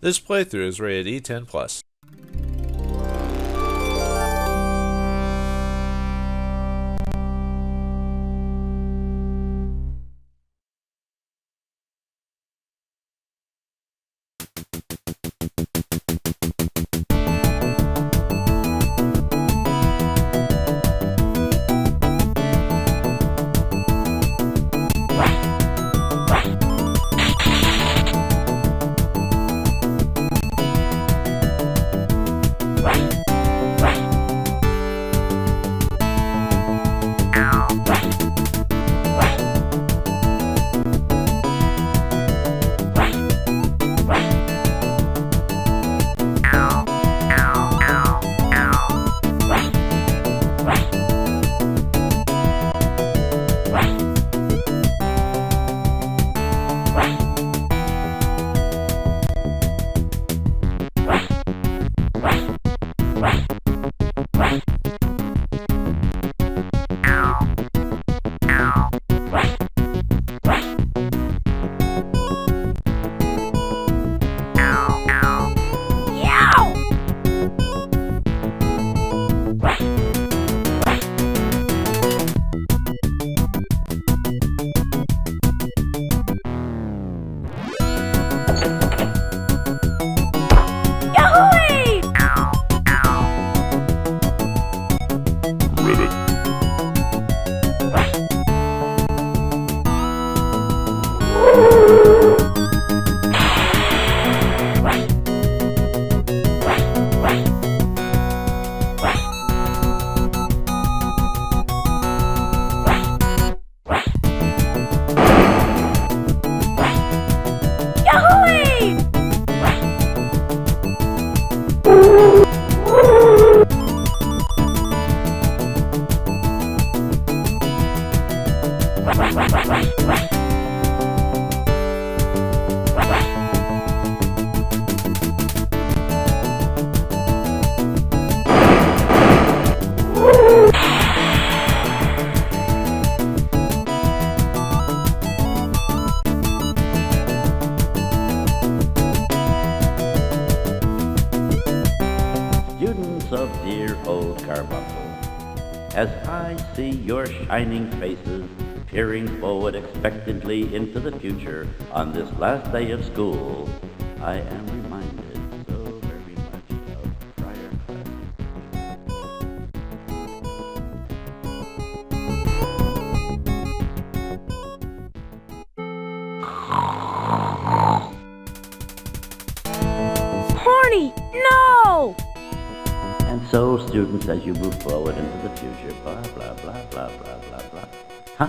This playthrough is rated E10+. As I see your shining faces peering forward expectantly into the future on this last day of school, I am reminded so very much of prior classes. Horny, no! And so, students, as you move forward into the future, blah, blah, blah, blah, blah, blah, blah. Huh?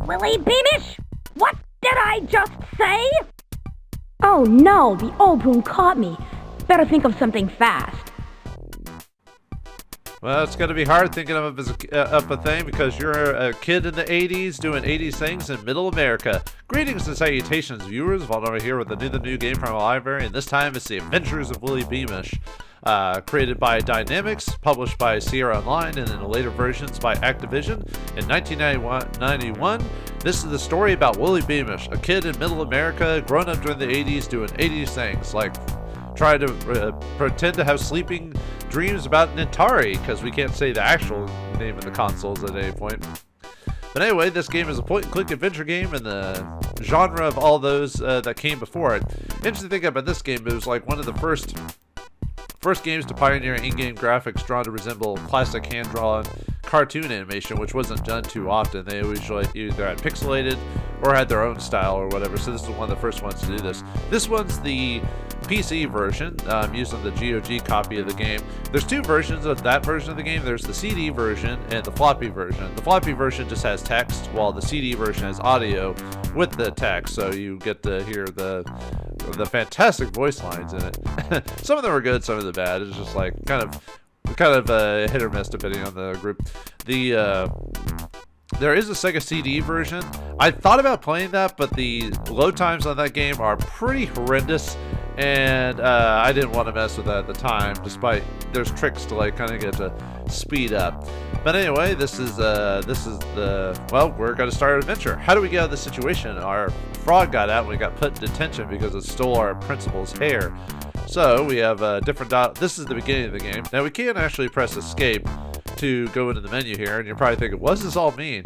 Willy Beamish? What did I just say? Oh no, the old boom caught me. Better think of something fast. Well, it's going to be hard thinking of up a thing because you're a kid in the 80s doing 80s things in Middle America. Greetings and salutations, viewers. Vauldemare here with the new game from our library, and this time it's the Adventures of Willy Beamish. Created by Dynamix, published by Sierra Online, and in the later versions by Activision in 1991. This is the story about Willy Beamish, a kid in Middle America, grown up during the 80s, doing 80s things, like try to pretend to have sleeping dreams about an Atari, because we can't say the actual name of the consoles at any point. But anyway, this game is a point-and-click adventure game in the genre of all those that came before it. Interesting thing about this game, it was like one of the first games to pioneer in-game graphics drawn to resemble classic hand-drawn cartoon animation, which wasn't done too often. They usually either had pixelated or had their own style or whatever. So this is one of the first ones to do this. This one's the PC version, using the GOG copy of the game. There's two versions of that version of the game. There's the CD version and the floppy version. The floppy version just has text, while the CD version has audio with the text, so you get to hear the fantastic voice lines in it. Some of them are good, some of them bad. It's just like kind of hit or miss depending on the group. There is a Sega CD version. I thought about playing that, but the load times on that game are pretty horrendous, and I didn't want to mess with that at the time, despite there's tricks to like kind of get to speed up. But anyway, this is well, we're going to start an adventure. How do we get out of this situation? Our frog got out and we got put in detention because it stole our principal's hair. So we have a different this is the beginning of the game. Now we can't actually press escape to go into the menu here, and you're probably thinking, what does this all mean?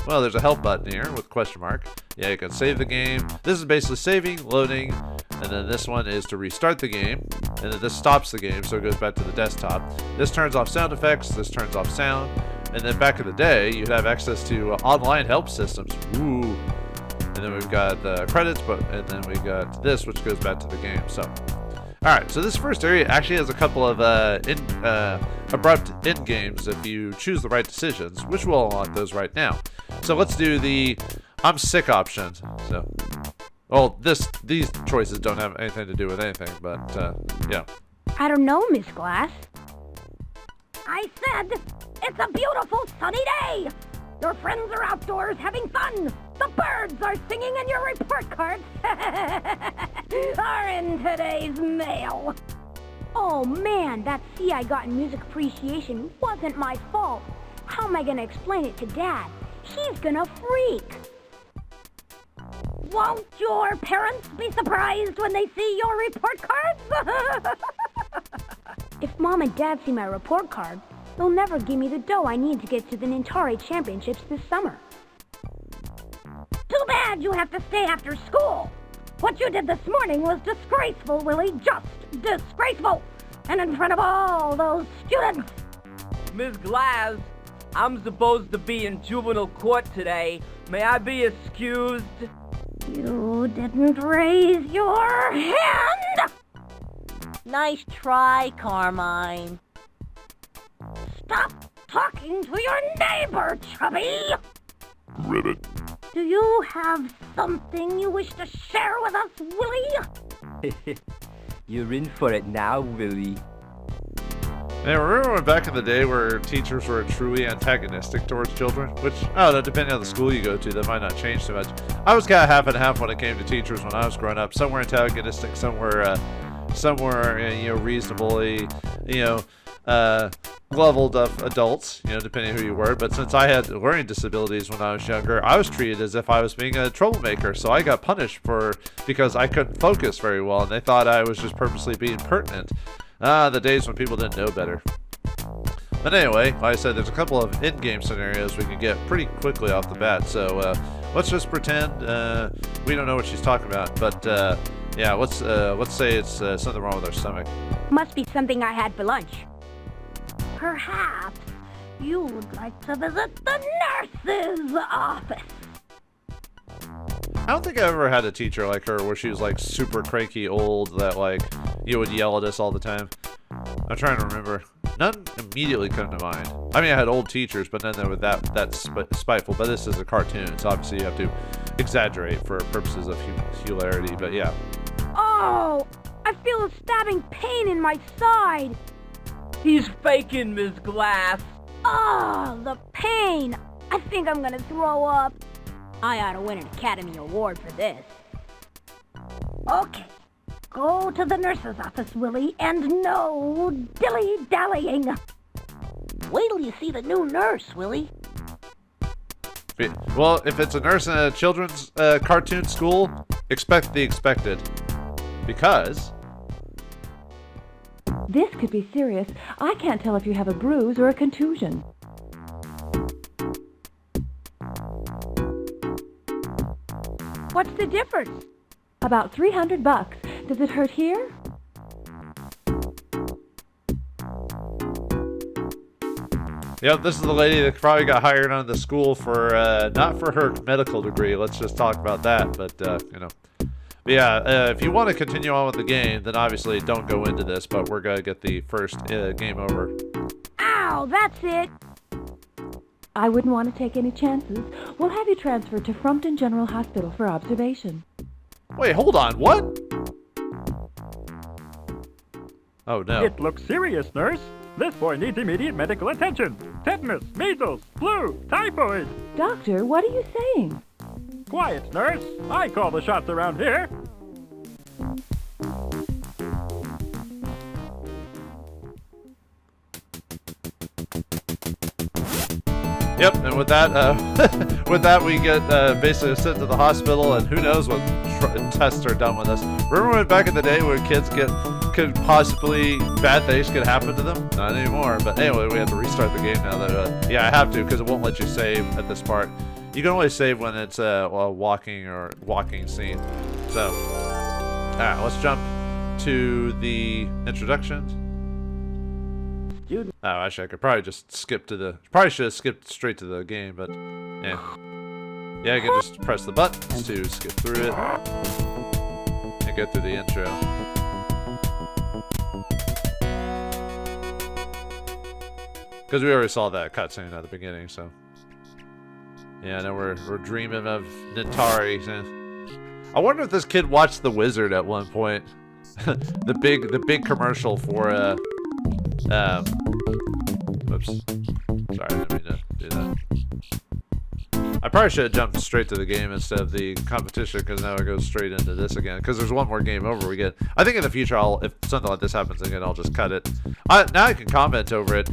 Well, there's a help button here with a question mark. Yeah, you can save the game. This is basically saving, loading, and then this one is to restart the game, and then this stops the game, so it goes back to the desktop. This turns off sound effects, this turns off sound, and then back in the day, you'd have access to online help systems. Ooh. And then we've got the credits, and then we got this, which goes back to the game. So, all right, so this first area actually has a couple of abrupt end games if you choose the right decisions, which we'll unlock those right now. So let's do the I'm sick option. So, well, these choices don't have anything to do with anything, but yeah. I don't know, Miss Glass. I said it's a beautiful sunny day. Your friends are outdoors having fun. The birds are singing, and your report cards are in today's mail. Oh man, that C I got in music appreciation wasn't my fault. How am I gonna explain it to Dad? He's gonna freak. Won't your parents be surprised when they see your report cards? If Mom and Dad see my report card, they'll never give me the dough I need to get to the Nintari Championships this summer. Too bad you have to stay after school. What you did this morning was disgraceful, Willy. Just disgraceful. And in front of all those students. Miss Glass, I'm supposed to be in juvenile court today. May I be excused? You didn't raise your hand! Nice try, Carmine. Stop talking to your neighbor, Chubby! Ribbit. Do you have something you wish to share with us, Willy? You're in for it now, Willy. Now, remember when back in the day where teachers were truly antagonistic towards children? Which, I don't know, depending on the school you go to, that might not change too much. I was kind of half and half when it came to teachers when I was growing up. Some were antagonistic, some were reasonably, leveled up adults, depending who you were. But since I had learning disabilities when I was younger, I was treated as if I was being a troublemaker. So I got punished because I couldn't focus very well, and they thought I was just purposely being pertinent. The days when people didn't know better. But anyway, like I said, there's a couple of in-game scenarios we can get pretty quickly off the bat. So let's just pretend we don't know what she's talking about. But yeah, let's say it's something wrong with our stomach. Must be something I had for lunch. Perhaps you would like to visit the nurse's office. I don't think I ever had a teacher like her where she was like super cranky old that like you would yell at us all the time. I'm trying to remember. None immediately come to mind. I mean, I had old teachers, but none that were that spiteful. But this is a cartoon, so obviously you have to exaggerate for purposes of hilarity. But yeah. Oh, I feel a stabbing pain in my side. He's faking, Miss Glass. Oh, the pain. I think I'm gonna throw up. I ought to win an Academy Award for this. Okay, go to the nurse's office, Willy, and no dilly-dallying. Wait till you see the new nurse, Willy. Well, if it's a nurse in a children's cartoon school, expect the expected. Because... This could be serious. I can't tell if you have a bruise or a contusion. What's the difference? About $300. Does it hurt here? Yep, this is the lady that probably got hired on the school for, not for her medical degree. Let's just talk about that, but, you know. But yeah, if you want to continue on with the game, then obviously don't go into this, but we're going to get the first game over. Ow, that's it. I wouldn't want to take any chances. We'll have you transferred to Frumpton General Hospital for observation. Wait, hold on, what? Oh, no. It looks serious, nurse. This boy needs immediate medical attention. Tetanus, measles, flu, typhoid. Doctor, what are you saying? Quiet, nurse. I call the shots around here. Yep, and with that, we get basically sent to the hospital, and who knows what tests are done with us. Remember when back in the day when kids could possibly bad things could happen to them? Not anymore. But anyway, we have to restart the game now. That yeah, I have to because it won't let you save at this part. You can only save when it's a walking scene. So, all right, let's jump to the introductions. Oh, actually, I could probably just skip to the... Probably should have skipped straight to the game, but... Yeah. Yeah, I can just press the buttons to skip through it. And get through the intro. Because we already saw that cutscene at the beginning, so... Yeah, now we're dreaming of Nintari. I wonder if this kid watched The Wizard at one point. the big commercial for, whoops. Sorry, I didn't mean to do that. I probably should have jumped straight to the game instead of the competition, because now it goes straight into this again. Because there's one more game over we get. I think in the future, if something like this happens again, I'll just cut it. Now I can comment over it.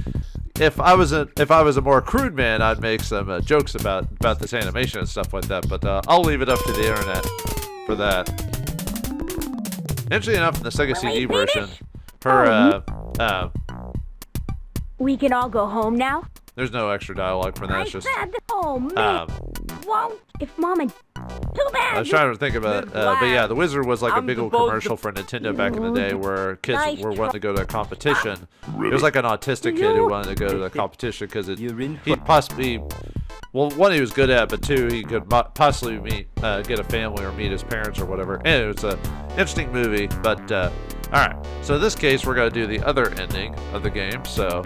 If I was a more crude man, I'd make some jokes about this animation and stuff like that. But I'll leave it up to the internet for that. Interestingly enough, in the Sega CD version, We can all go home now? there's no extra dialogue for that. It's just. Oh, man. Won't. If Mom and... Too bad. I was trying to think about it, but yeah, The Wizard was like a big old commercial for Nintendo back in the day where kids were wanting to go to a competition. It was like an autistic kid who wanted to go to the competition because he possibly, well, one, he was good at, but two, he could possibly get a family or meet his parents or whatever. And it was an interesting movie, but alright. So in this case, we're going to do the other ending of the game, so...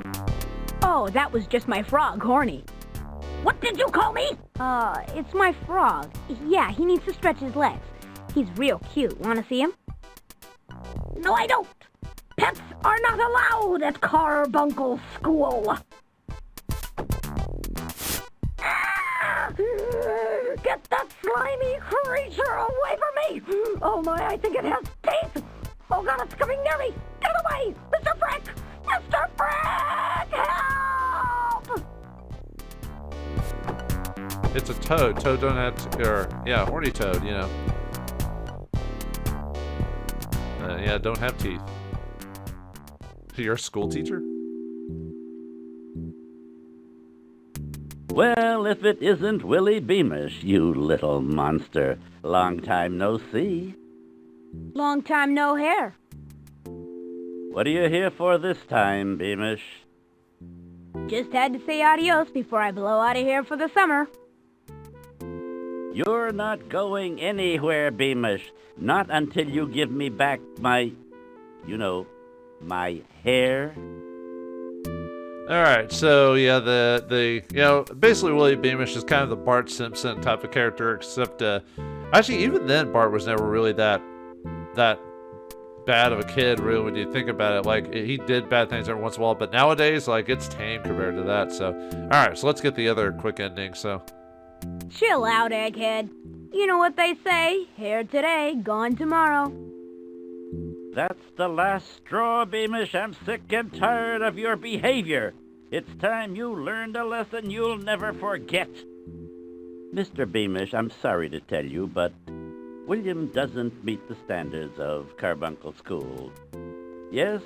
Oh, that was just my frog, Horny. What did you call me? It's my frog. Yeah, he needs to stretch his legs. He's real cute. Wanna see him? No, I don't. Pets are not allowed at Carbuncle School. Get that slimy creature away from me! Oh my, I think it has teeth! Oh god, it's coming near me! Get it away! Mr. Frick! Mr. Frick! Help! It's a toad. Toad don't have to, or yeah, horny toad, you know. Yeah, don't have teeth. You're a school teacher? Well, if it isn't Willy Beamish, you little monster. Long time no see. Long time no hair. What are you here for this time, Beamish? Just had to say adios before I blow out of here for the summer. You're not going anywhere, Beamish. Not until you give me back my, my hair. Alright, so yeah, basically Willy Beamish is kind of the Bart Simpson type of character, except, actually, even then, Bart was never really that bad of a kid, really, when you think about it. Like, he did bad things every once in a while, but nowadays, like, it's tame compared to that, so. Alright, so let's get the other quick ending, so. Chill out, Egghead. You know what they say, here today, gone tomorrow. That's the last straw, Beamish. I'm sick and tired of your behavior. It's time you learned a lesson you'll never forget. Mr. Beamish, I'm sorry to tell you, but William doesn't meet the standards of Carbuncle School. Yes,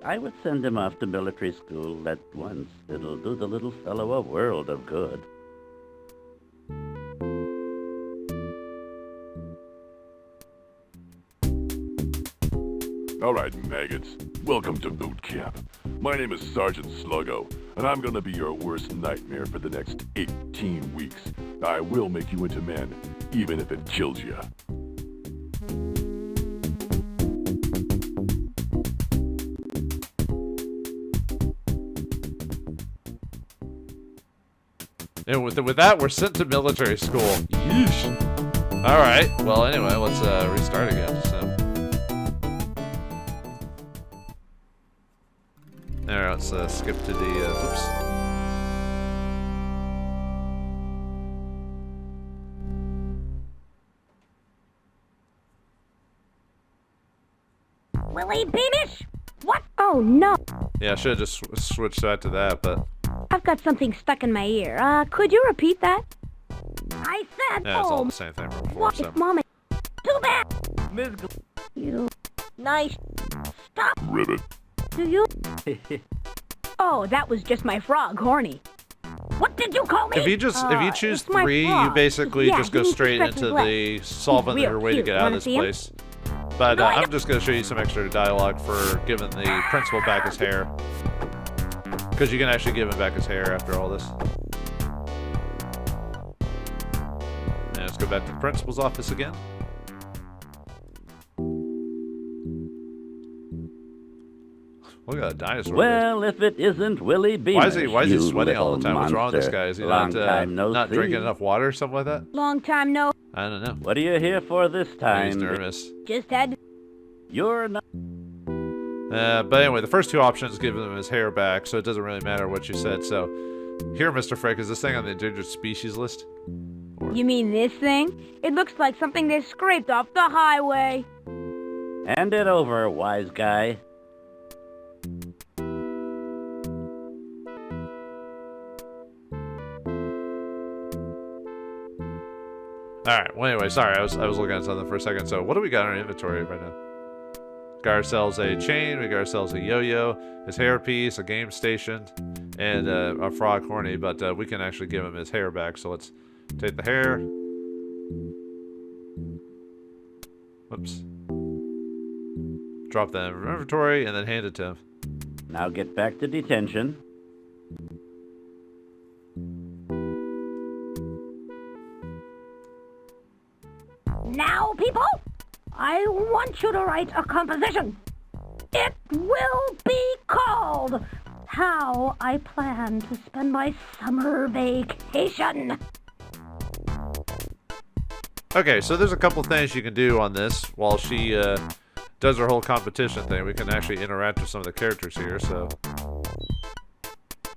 I would send him off to military school at once. It'll do the little fellow a world of good. All right, maggots. Welcome to boot camp. My name is Sergeant Sluggo, and I'm gonna be your worst nightmare for the next 18 weeks. I will make you into men, even if it kills you. And with that, we're sent to military school. Yeesh. All right. Well, anyway, let's restart again. So, all right, let's skip to the. Oops. Willy Beamish? What? Oh, no. Yeah, I should have just switched that to that, but. I've got something stuck in my ear. Could you repeat that? I said, Yeah, it's all the same thing from before, what so. if Mama... Too bad! Miss You... Nice. Stop! Ribbit. Do you... Oh, that was just my frog, Horny. What did you call me? If you choose it's my 3, you frog. basically Yeah, just go didn't straight stretch his into leg. the solving Real your way to cute. get out Wanna of this see him? place. But No, I I'm don't- just going to show you some extra dialogue for giving the principal back his hair. Because you can actually give him back his hair after all this. And let's go back to the principal's office again. Look at that dinosaur. Well, if it isn't Willy Beamish, why is he you sweating all the little time? What's wrong with this monster. guy? Is he Long not time no not see. drinking enough water or something like that? Long time no... I don't know. What are you here for this He's time? nervous. Just had... You're not. But anyway, the first 2 options give him his hair back, so it doesn't really matter what you said. So, here, Mr. Frick, is this thing on the endangered species list? You mean this thing? It looks like something they scraped off the highway. Hand it over, wise guy. Alright, well anyway, sorry, I was looking at something for a second. So what do we got in our inventory right now? Got ourselves a chain, we got ourselves a yo-yo, his hairpiece, a game station, and a frog Horny, but we can actually give him his hair back, so let's take the hair. Whoops. Drop that in our inventory and then hand it to him. Now get back to detention. Now, people, I want you to write a composition. It will be called How I Plan to Spend My Summer Vacation. Okay, so there's a couple things you can do on this while she does her whole competition thing. We can actually interact with some of the characters here, so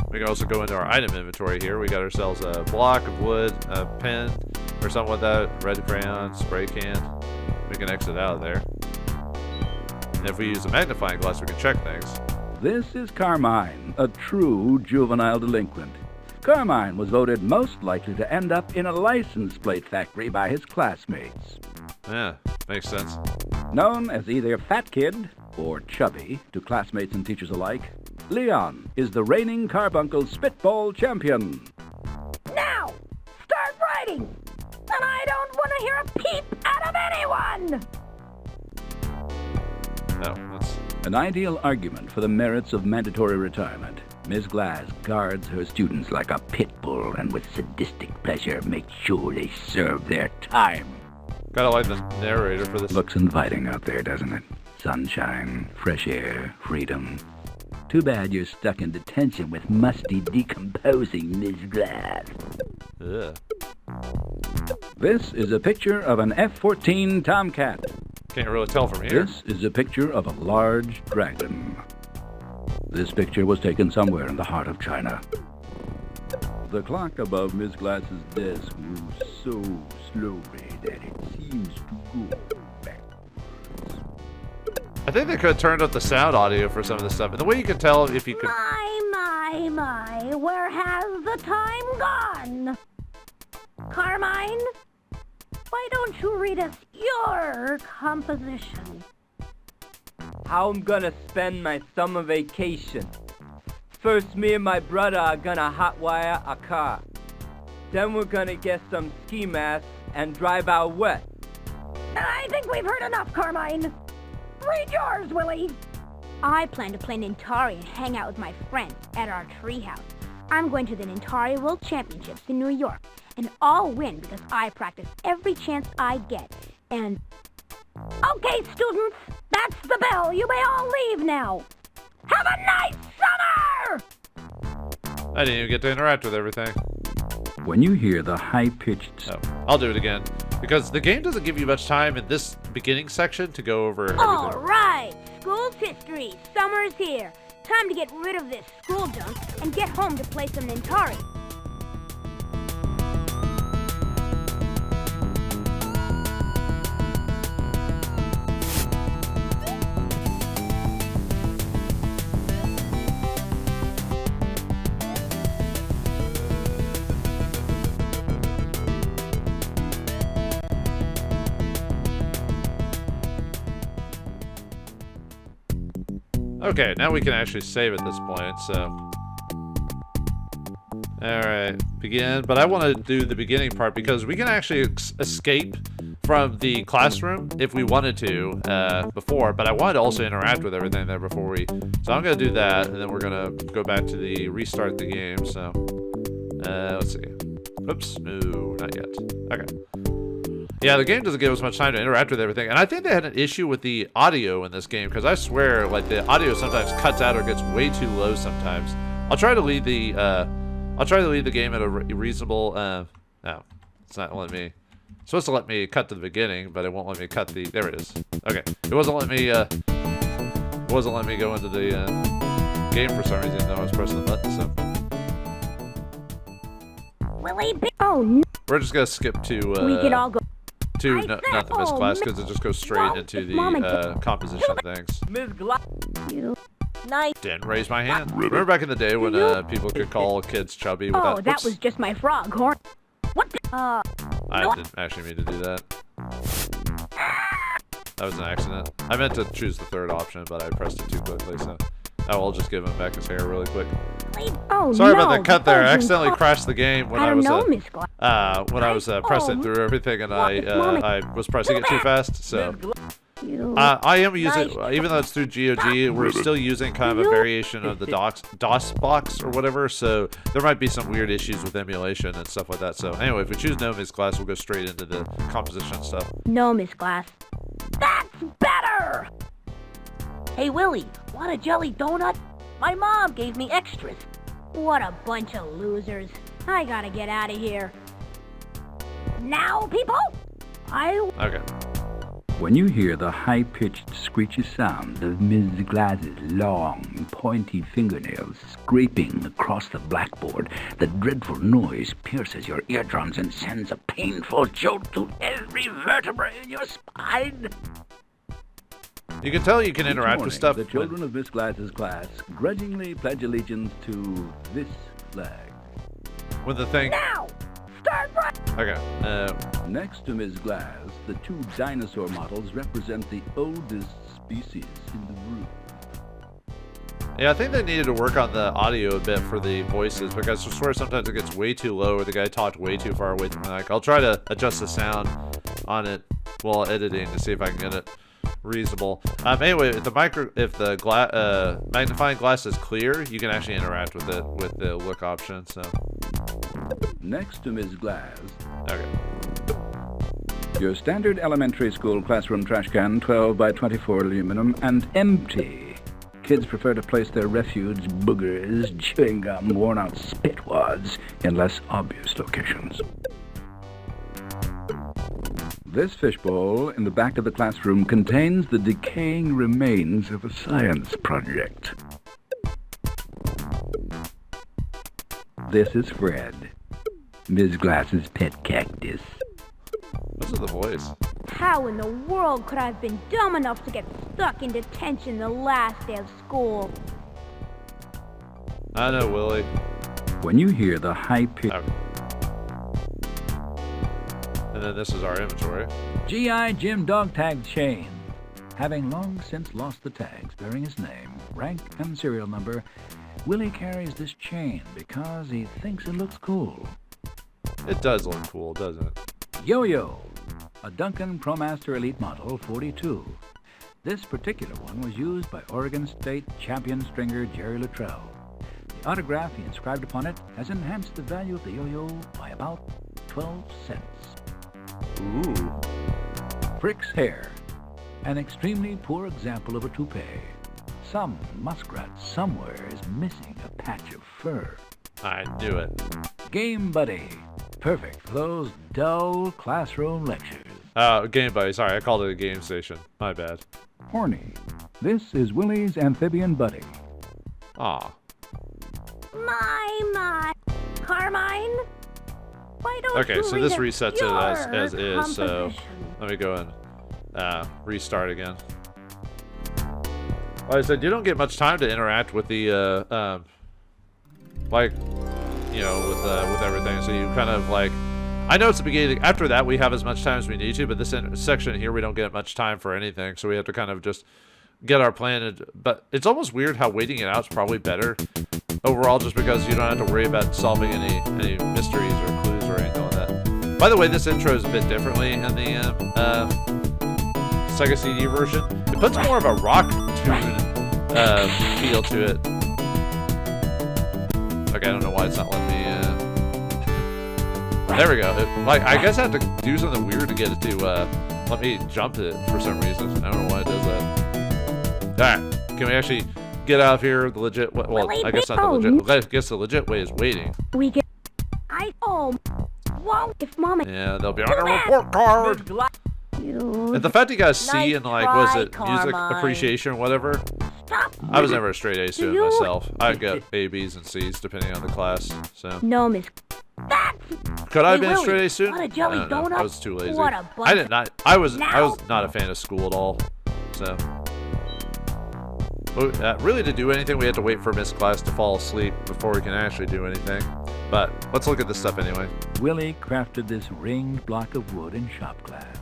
we can also go into our item inventory here. We got ourselves a block of wood, a pen, or something like that, red crayon, spray can. We can exit out of there. And if we use a magnifying glass, we can check things. This is Carmine, a true juvenile delinquent. Carmine was voted most likely to end up in a license plate factory by his classmates. Yeah, makes sense. Known as either Fat Kid or Chubby to classmates and teachers alike, Leon is the reigning Carbuncle Spitball champion. Now, start writing! And I don't want to hear a peep out of anyone! No, that's... An ideal argument for the merits of mandatory retirement. Ms. Glass guards her students like a pit bull and with sadistic pleasure makes sure they serve their time. Kinda like the narrator for this. Looks inviting out there, doesn't it? Sunshine, fresh air, freedom. Too bad you're stuck in detention with musty, decomposing Ms. Glass. Ugh. This is a picture of an F-14 Tomcat. Can't really tell from here. This is a picture of a large dragon. This picture was taken somewhere in the heart of China. The clock above Miss Glass's desk moves so slowly that it seems to go backwards. I think they could have turned up the sound audio for some of this stuff. And the way you can tell if you could... My, where has the time gone? Carmine, why don't you read us your composition? How I'm gonna spend my summer vacation. First, me and my brother are gonna hotwire a car. Then we're gonna get some ski masks and drive out west. I think we've heard enough, Carmine. Read yours, Willie. I plan to play Nintari and hang out with my friends at our treehouse. I'm going to the Nintari World Championships in New York, and I'll win because I practice every chance I get. And... Okay, students, that's the bell. You may all leave now. Have a nice summer! I didn't even get to interact with everything. When you hear the high-pitched... Oh, I'll do it again. Because the game doesn't give you much time in this beginning section to go over everything. All right, school's history. Summer's here. Time to get rid of this school junk and get home to play some Nintari. Okay, now we can actually save at this point, so... Alright, begin. But I want to do the beginning part because we can actually escape from the classroom if we wanted to before, but I wanted to also interact with everything there before we... So I'm going to do that, and then we're going to go back to the restart the game, so... let's see. Oops, no, not yet. Okay. Yeah, the game doesn't give us much time to interact with everything, and I think they had an issue with the audio in this game, because I swear, like, the audio sometimes cuts out or gets way too low sometimes. I'll try to leave the game at a reasonable, no, it's not letting me, it's supposed to let me cut to the beginning, but it won't let me cut the, there it is. Okay, it wasn't letting me go into the, game for some reason, though I was pressing the button, so. Willy oh, we're just gonna skip to, we can all go. To Nothing Miss class because it just goes straight into the composition things. Nice. Didn't raise my hand. Remember back in the day when people could call kids chubby without... Oh, that was just my frog horn. What the... I didn't actually mean to do that. That was an accident. I meant to choose the third option, but I pressed it too quickly, so... Oh, I'll just give him back his hair really quick. Oh, sorry no, about that cut there. I accidentally crashed the game when I was pressing through everything, and I was pressing it too fast. So I am using, even though it's through GOG, we're still using kind of a variation of the DOS box or whatever. So there might be some weird issues with emulation and stuff like that. So anyway, if we choose No Miss Glass, we'll go straight into the composition stuff. No Miss Glass. That's better. Hey, Willy, want a jelly donut? My mom gave me extras. What a bunch of losers. I gotta get out of here. Now, people? Okay. When you hear the high-pitched, screechy sound of Ms. Glass's long, pointy fingernails scraping across the blackboard, the dreadful noise pierces your eardrums and sends a painful jolt through every vertebra in your spine. You can tell you can interact with stuff. The children of Miss Glass's class grudgingly pledge allegiance to this flag. When the thing... Now! Start right! Okay, Next to Ms. Glass, the two dinosaur models represent the oldest species in the room. Yeah, I think they needed to work on the audio a bit for the voices, because I swear sometimes it gets way too low or the guy talked way too far away from the mic. I'll try to adjust the sound on it while editing to see if I can get it reasonable. Anyway, if the magnifying glass is clear, you can actually interact with it with the look option. So next to Ms. Glass, okay, your standard elementary school classroom trash can, 12 by 24 aluminum and empty. Kids prefer to place their refuse, boogers, chewing gum, worn-out spit wads in less obvious locations. This fishbowl in the back of the classroom contains the decaying remains of a science project. This is Fred, Ms. Glass's pet cactus. this is the voice. How in the world could I have been dumb enough to get stuck in detention the last day of school? I know, Willie. When you hear the high-pitched... Okay. And then this is our inventory. G.I. Jim dog tag chain. Having long since lost the tags bearing his name, rank, and serial number, Willie carries this chain because he thinks it looks cool. It does look cool, doesn't it? Yo-Yo, a Duncan ProMaster Elite Model 42. This particular one was used by Oregon State champion stringer Jerry Luttrell. The autograph he inscribed upon it has enhanced the value of the yo-yo by about 12 cents. Ooh. Frick's hair, an extremely poor example of a toupee. Some muskrat somewhere is missing a patch of fur. I knew it. Game Buddy, perfect for those dull classroom lectures. Game Buddy. Sorry, I called it a game station. My bad. Horny, this is Willy's amphibian buddy. Aw. My. Carmine? Why don't Okay, you so read this it resets it as your is, so composition? let me go and restart again. Like I said, you don't get much time to interact with the, like, you know, with everything, so you kind of, like, I know it's the beginning. After that, we have as much time as we need to, but this section here, we don't get much time for anything, so we have to kind of just get our plan. But it's almost weird how waiting it out is probably better overall, just because you don't have to worry about solving any mysteries or clues or anything like that. By the way, this intro is a bit differently in the Sega CD version. It puts more of a rock tune feel to it. Okay, I don't know why it's not letting me. There we go. I guess I have to do something weird to get it to let me jump it for some reason. I don't know why it does that. All right, can we actually get out of here the legit? Well, I guess not the legit. I guess the legit way is waiting. We get. I home. Won't if Mama. Yeah, they'll be on a report card. And the fact you guys see and like, was it music appreciation or whatever? Stop. I was never a straight A student myself. I got A, B's, and C's depending on the class. So. No, Miss. That's. Could I have Hey, been a Willy, straight A student? want a jelly I don't know. donut? I was too lazy. What a bunch I did not. I was Now? not a fan of school at all. So. Really, to do anything, we had to wait for Miss Class to fall asleep before we can actually do anything. But let's look at this stuff anyway. Willy crafted this ringed block of wood in shop class.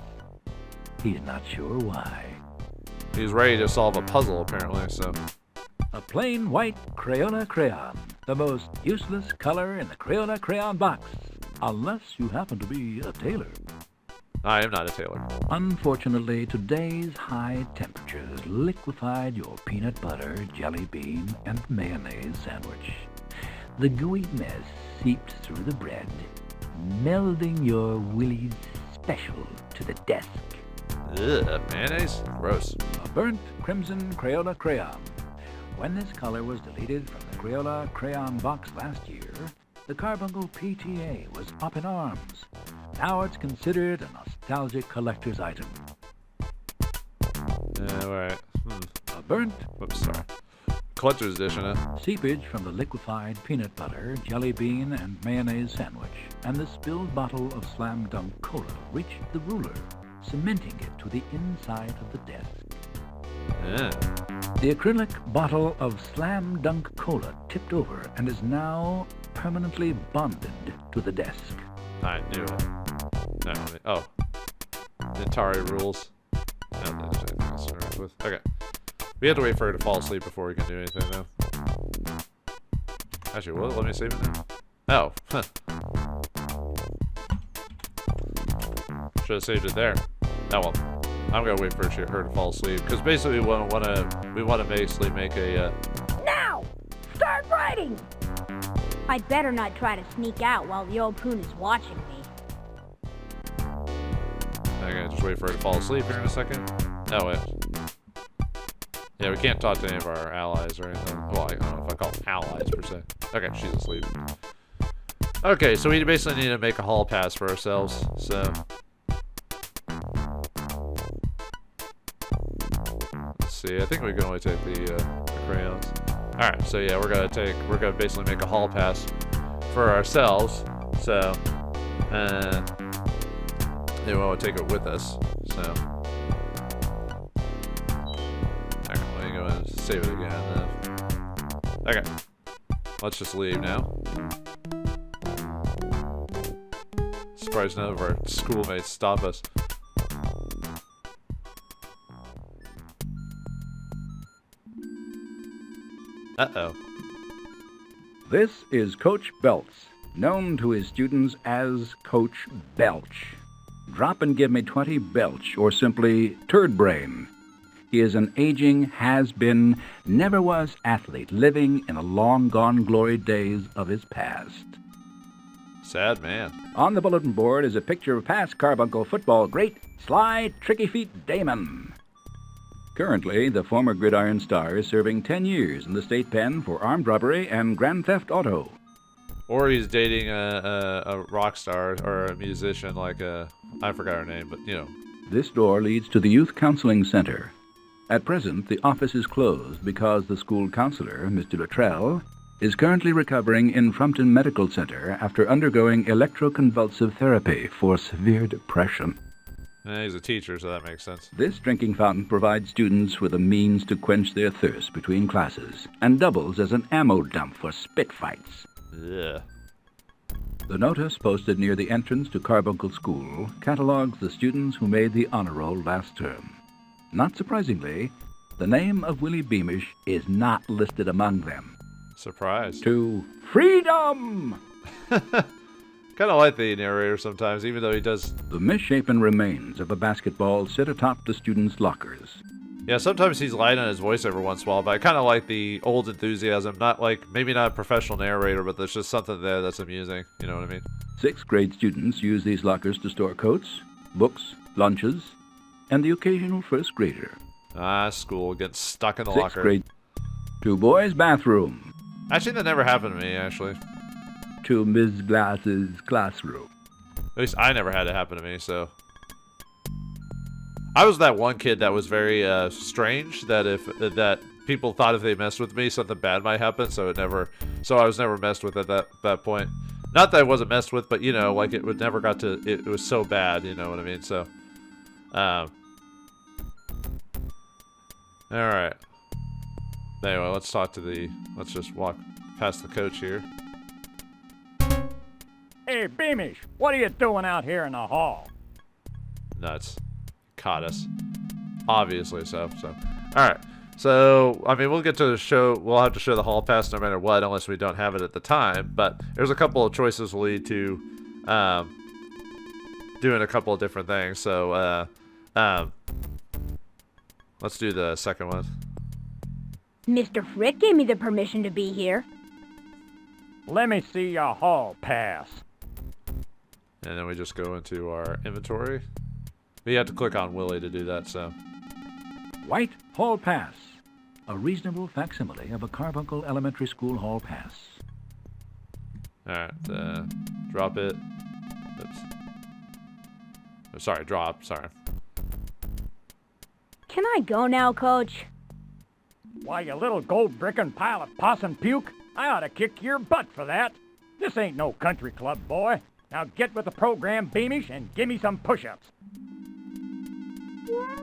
He's not sure why. He's ready to solve a puzzle, apparently, so. A plain white Crayola crayon, the most useless color in the Crayola crayon box, unless you happen to be a tailor. I am not a tailor. Unfortunately, today's high temperatures liquefied your peanut butter, jelly bean, and mayonnaise sandwich. The gooey mess seeped through the bread, melding your Willy's special to the desk. Ugh, mayonnaise? Gross. A burnt crimson Crayola crayon. When this color was deleted from the Crayola crayon box last year, the Carbuncle PTA was up in arms. Now it's considered a nostalgic collector's item. Yeah, alright. A burnt, Whoops, sorry. Collector's edition, huh? seepage from the liquefied peanut butter, jelly bean, and mayonnaise sandwich, and the spilled bottle of Slam Dunk Cola reached the ruler, cementing it to the inside of the desk. Yeah. The acrylic bottle of Slam Dunk Cola tipped over and is now permanently bonded to the desk. I knew it. No, oh. Atari rules. No, there's anything else to interact with. Okay. We have to wait for her to fall asleep before we can do anything, though. Actually, what? Let me save it now. Oh, huh. Should have saved it there. Oh well. I'm gonna wait for her to fall asleep because basically we want to basically make a. Now, start writing. I'd better not try to sneak out while the old poon is watching me. I'm gonna just wait for her to fall asleep here in a second. Oh wait. Yeah, we can't talk to any of our allies or anything. Well, I don't know if I call them allies per se. Okay, she's asleep. Okay, so we basically need to make a hall pass for ourselves. So. See, I think we can only take the crayons. Alright, so yeah, we're gonna basically make a hall pass for ourselves. So, then we want to take it with us. So, alright, let me go ahead and save it again then. Okay, let's just leave now. Surprised none of our schoolmates stop us. Uh-oh. This is Coach Belts, known to his students as Coach Belch. Drop and give me 20 Belch, or simply Turd Brain. He is an aging, has-been, never-was athlete living in the long-gone glory days of his past. Sad man. On the bulletin board is a picture of past Carbuncle football great Sly Tricky Feet Damon. Currently, the former Gridiron star is serving 10 years in the state pen for armed robbery and grand theft auto. Or he's dating a rock star or a musician like I forgot her name, but you know. This door leads to the Youth Counseling Center. At present, the office is closed because the school counselor, Mr. Luttrell, is currently recovering in Frumpton Medical Center after undergoing electroconvulsive therapy for severe depression. He's a teacher, so that makes sense. This drinking fountain provides students with a means to quench their thirst between classes and doubles as an ammo dump for spit fights. Yeah. The notice posted near the entrance to Carbuncle School catalogs the students who made the honor roll last term. Not surprisingly, the name of Willy Beamish is not listed among them. Surprise. To freedom! Kind of like the narrator sometimes, even though he does. The misshapen remains of a basketball sit atop the students' lockers. Yeah, sometimes he's light on his voice every once in a while, but I kind of like the old enthusiasm. Not like, maybe not a professional narrator, but there's just something there that's amusing. You know what I mean? 6th grade students use these lockers to store coats, books, lunches, and the occasional first grader. School gets stuck in the 6th locker. grade. To boys' bathroom. Actually, that never happened to me, actually. To Ms. Glass's classroom. At least I never had it happen to me, so. I was that one kid that was very strange, that people thought if they messed with me, something bad might happen, so I was never messed with at that point. Not that I wasn't messed with, but, you know, like, it would never got to, it was so bad, you know what I mean, so. Alright. Anyway, let's just walk past the coach here. Hey, Beamish, what are you doing out here in the hall? Nuts. Caught us. Obviously so. Alright. So, I mean, we'll get to the show. We'll have to show the hall pass no matter what, unless we don't have it at the time. But there's a couple of choices will lead to doing a couple of different things. So, let's do the second one. Mr. Frick gave me the permission to be here. Let me see your hall pass. And then we just go into our inventory. We have to click on Willy to do that, so. White Hall Pass. A reasonable facsimile of a Carbuncle Elementary School Hall Pass. Alright, drop it. Drop, sorry. Can I go now, Coach? Why, you little gold-brickin' pile of possum puke, I ought to kick your butt for that. This ain't no country club, boy. Now get with the program, Beamish, and give me some push-ups.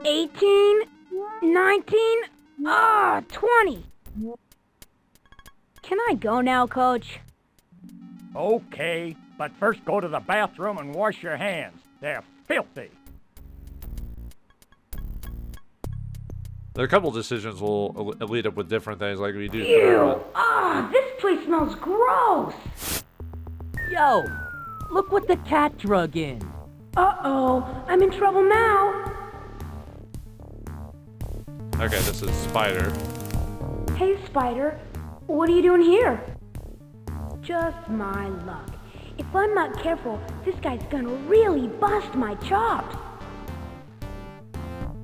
18, 19, 20. Can I go now, Coach? Okay, but first go to the bathroom and wash your hands. They're filthy. There are a couple decisions will lead up with different things, like we do. Ew! This place smells gross! Yo, look what the cat drug in. Uh-oh, I'm in trouble now. Okay, this is Spider. Hey, Spider, what are you doing here? Just my luck. If I'm not careful, this guy's gonna really bust my chops.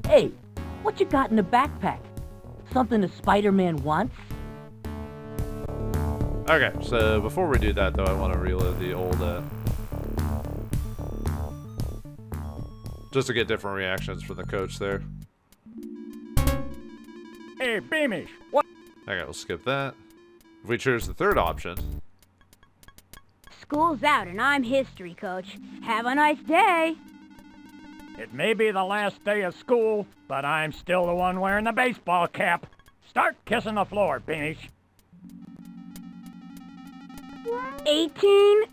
Hey, what you got in the backpack? Something a Spider-Man wants? Okay, so before we do that, though, I want to reload the old, just to get different reactions from the coach there. Hey, Beamish, what? Okay, we'll skip that. If we choose the third option. School's out and I'm history, Coach. Have a nice day. It may be the last day of school, but I'm still the one wearing the baseball cap. Start kissing the floor, Beamish. 18,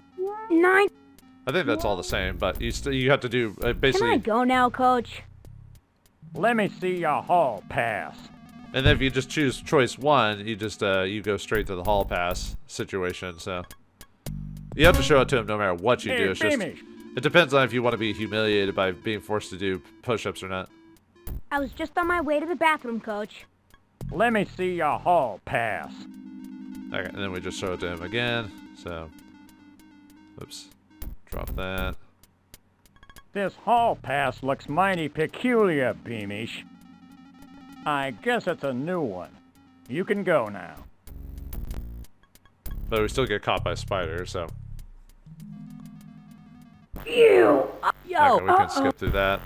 9. I think that's all the same, but you have to do basically. Can I go now, Coach? Let me see your hall pass. And then if you just choose choice 1, you just you go straight to the hall pass situation. So you have to show it to him no matter what you do. It's just, it depends on if you want to be humiliated by being forced to do push-ups or not. I was just on my way to the bathroom, Coach. Let me see your hall pass. Okay, and then we just show it to him again. So, oops, drop that. This hall pass looks mighty peculiar, Beamish. I guess it's a new one. You can go now. But we still get caught by Spider, so. Yo! Okay, we can skip through that.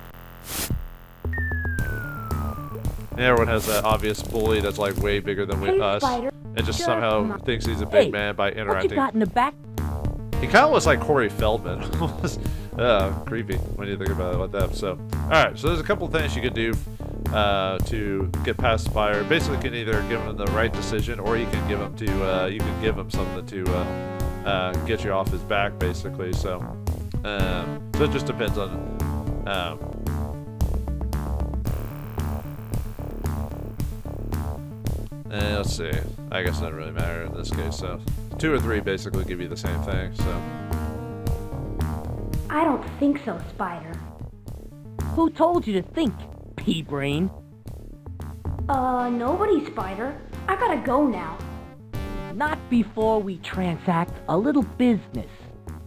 And everyone has that obvious bully that's like way bigger than us. Spider. And just somehow thinks he's a big man by What you interacting. got in the back? He kind of looks like Corey Feldman. Creepy when you think about it like that. So, alright, so there's a couple things you can do to get past Spire. Basically, you can either give him the right decision, or you can give him something to get you off his back, basically. So it just depends on. Let's see. I guess it doesn't really matter in this case. So 2 or 3 basically give you the same thing. So. I don't think so, Spider. Who told you to think, pea-brain? Nobody, Spider. I gotta go now. Not before we transact a little business.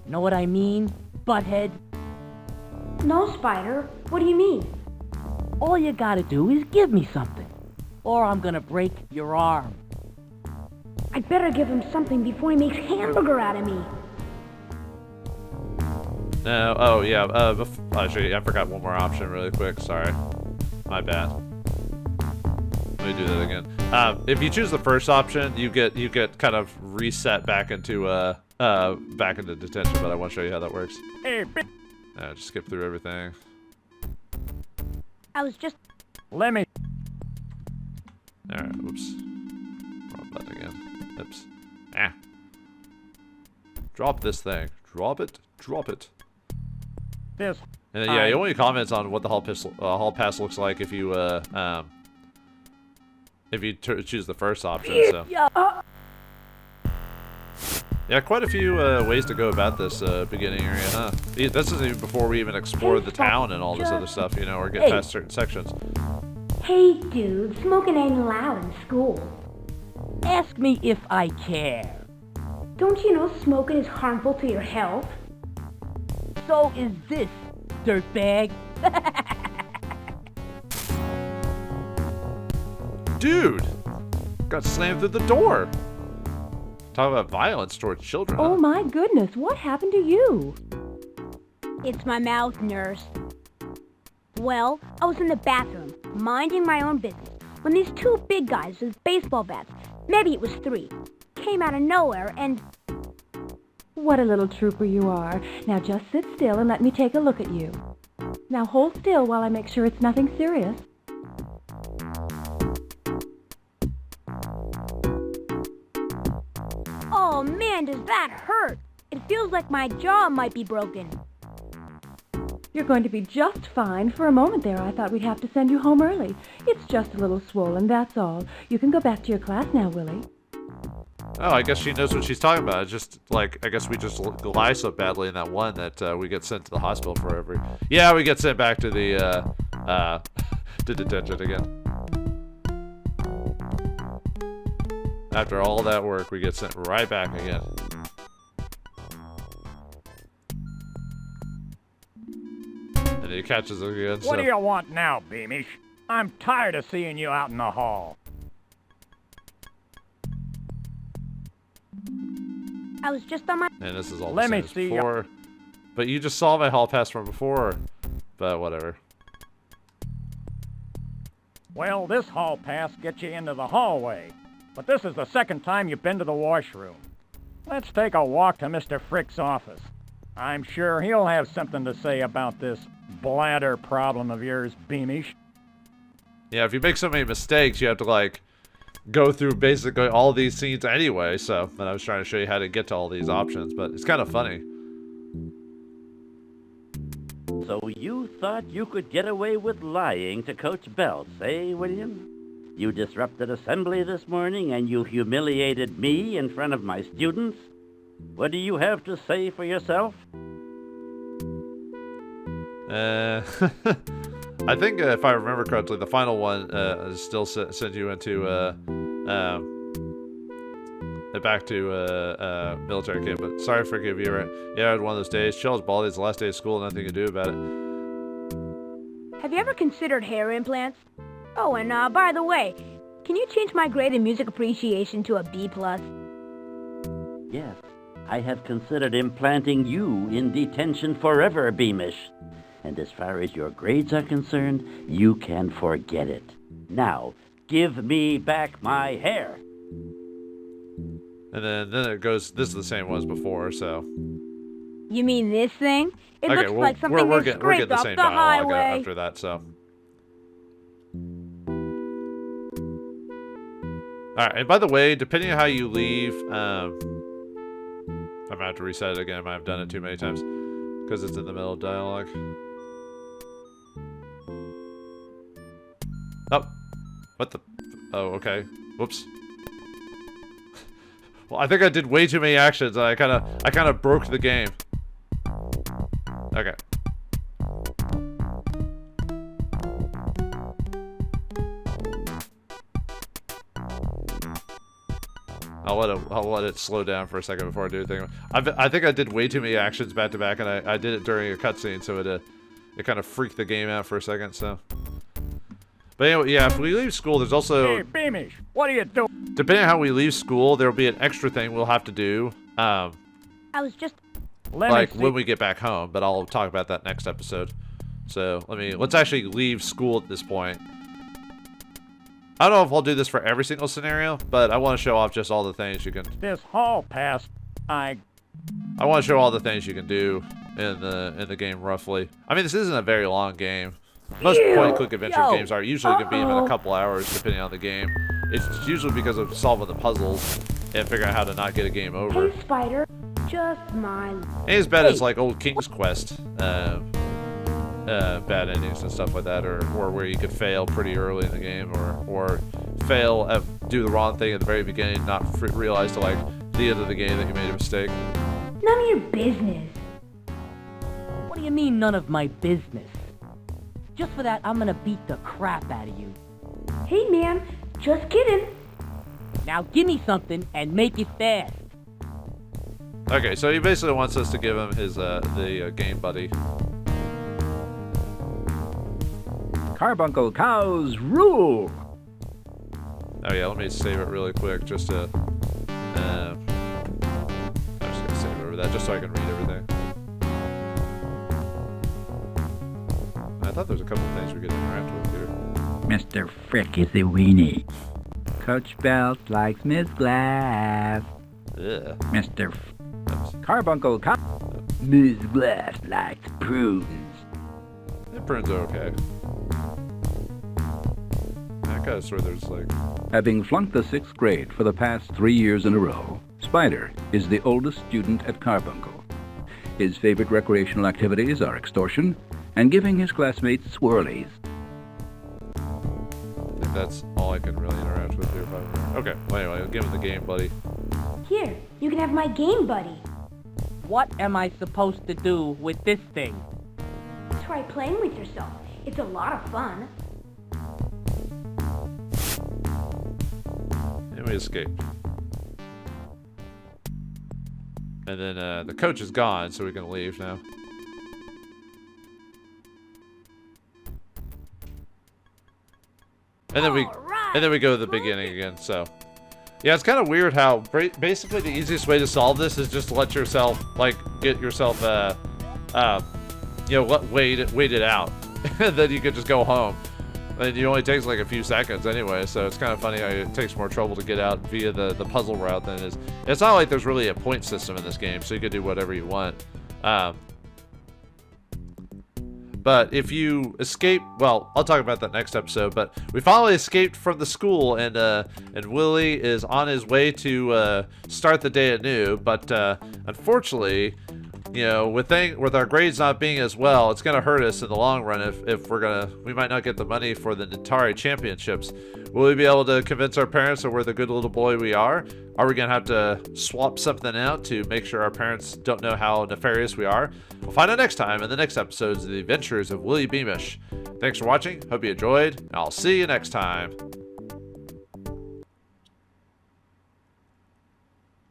Know what I mean, butthead? No, Spider. What do you mean? All you gotta do is give me something, or I'm gonna break your arm. I'd better give him something before he makes hamburger out of me. No, oh yeah, actually, I forgot one more option really quick, sorry. My bad. Let me do that again. If you choose the first option, you get kind of reset back into detention, but I want to show you how that works. Hey, Just skip through everything. I was just... let me... Alright, oops. Wrong button again. Oops. Ah. Drop this thing. Drop it. Drop it. This... And then, yeah, he only comments on what the hall pass looks like if you choose the first option. So yeah, quite a few ways to go about this beginning area, huh? This is even before we even explored the town and all this other stuff, you know, or get past certain sections. Hey, dude, smoking ain't allowed in school. Ask me if I care. Don't you know smoking is harmful to your health? So is this, dirtbag. Dude! Got slammed through the door! Talk about violence towards children. Oh huh? my goodness, what happened to you? It's my mouth, nurse. Well, I was in the bathroom, minding my own business, when these 2 big guys with baseball bats, maybe it was 3, came out of nowhere and... What a little trooper you are. Now just sit still and let me take a look at you. Now hold still while I make sure it's nothing serious. Oh man, does that hurt! It feels like my jaw might be broken. You're going to be just fine. For a moment there, I thought we'd have to send you home early. It's just a little swollen, that's all. You can go back to your class now, Willie. Oh, I guess she knows what she's talking about. It's just, like, I guess we just lie so badly in that one that we get sent to the hospital for every... Yeah, we get sent back to the, to detention again. After all that work, we get sent right back again. And he catches us again, What do you want now, Beamish? I'm tired of seeing you out in the hall. I was just on my... And this is all Let the me same as see before. But you just saw my hall pass from before. But whatever. Well, this hall pass gets you into the hallway. But this is the second time you've been to the washroom. Let's take a walk to Mr. Frick's office. I'm sure he'll have something to say about this bladder problem of yours, Beamish. Yeah, if you make so many mistakes, you have to, like, go through basically all these scenes anyway. So, and I was trying to show you how to get to all these options, but it's kind of funny. So you thought you could get away with lying to Coach Belts, eh, William? You disrupted assembly this morning and you humiliated me in front of my students? What do you have to say for yourself? I think if I remember correctly, the final one still sends you into back to military camp. But sorry for giving you. Yeah, I had one of those days. Chill's baldy. It's the last day of school. Nothing to do about it. Have you ever considered hair implants? Oh, and by the way, can you change my grade in music appreciation to a B+? Yes, I have considered implanting you in detention forever, Beamish. And as far as your grades are concerned, you can forget it. Now, give me back my hair. And then it goes. This is the same one as before. So. You mean this thing? It Okay, looks like something we're that's getting scraped the off same the dialogue highway. after that. So. All right, and by the way, depending on how you leave, I might have to reset it again. I might have done it too many times because it's in the middle of dialogue. Oh, what the? Oh, okay. Whoops. Well, I think I did way too many actions, and I kind of broke the game. Okay. I'll let it slow down for a second before I do anything. I think I did way too many actions back to back, and I did it during a cutscene, so it kind of freaked the game out for a second. So, but anyway, yeah, if we leave school, there's also Hey, Beamish, what are you doing? depending on how we leave school, there will be an extra thing we'll have to do. I was just... Like when we get back home, but I'll talk about that next episode. So let's actually leave school at this point. I don't know if I'll do this for every single scenario, but I want to show off just all the things you can. This hall pass, I want to show all the things you can do in the game roughly. I mean, this isn't a very long game. Most point-and-click adventure games are usually going to be in a couple hours, depending on the game. It's usually because of solving the puzzles and figuring out how to not get a game over. Hey, Spider, just smile. Ain't as bad as like old King's Quest, bad endings and stuff like that, or where you could fail pretty early in the game, or fail do the wrong thing at the very beginning, not realize till like the end of the game that you made a mistake. None of your business. What do you mean, none of my business? Just for that, I'm gonna beat the crap out of you. Hey, man, just kidding. Now give me something and make it fast. Okay, so he basically wants us to give him his the game buddy. Carbuncle cows rule! Oh yeah, let me save it really quick just to. I'm just gonna save over that just so I can read everything. I thought there was a couple of things we could interact with here. Mr. Frick is a weenie. Coach Belt likes Miss Glass. Yeah. Mr. Carbuncle cow. Miss Glass likes prunes. The prunes are okay. I gotta swear there's like. Having flunked the 6th grade for the past 3 years in a row, Spider is the oldest student at Carbuncle. His favorite recreational activities are extortion and giving his classmates swirlies. I think that's all I can really interact with here. Okay, well anyway, I'll give him the game buddy. Here, you can have my game buddy. What am I supposed to do with this thing? Try playing with yourself. It's a lot of fun. And we escaped. And then the coach is gone, so we can leave now. And then we go to the beginning again. So, yeah, it's kind of weird how basically the easiest way to solve this is just to let yourself get yourself wait it out, and then you could just go home. And it only takes like a few seconds anyway, so it's kind of funny how it takes more trouble to get out via the puzzle route than it is. It's not like there's really a point system in this game, so you could do whatever you want. But if you escape, well, I'll talk about that next episode. But we finally escaped from the school, and Willy is on his way to start the day anew. But unfortunately, you know, with our grades not being as well, it's gonna hurt us in the long run if we might not get the money for the Atari Championships. Will we be able to convince our parents that we're the good little boy we are? Are we gonna have to swap something out to make sure our parents don't know how nefarious we are? We'll find out next time in the next episodes of the Adventures of Willy Beamish. Thanks for watching, hope you enjoyed, and I'll see you next time.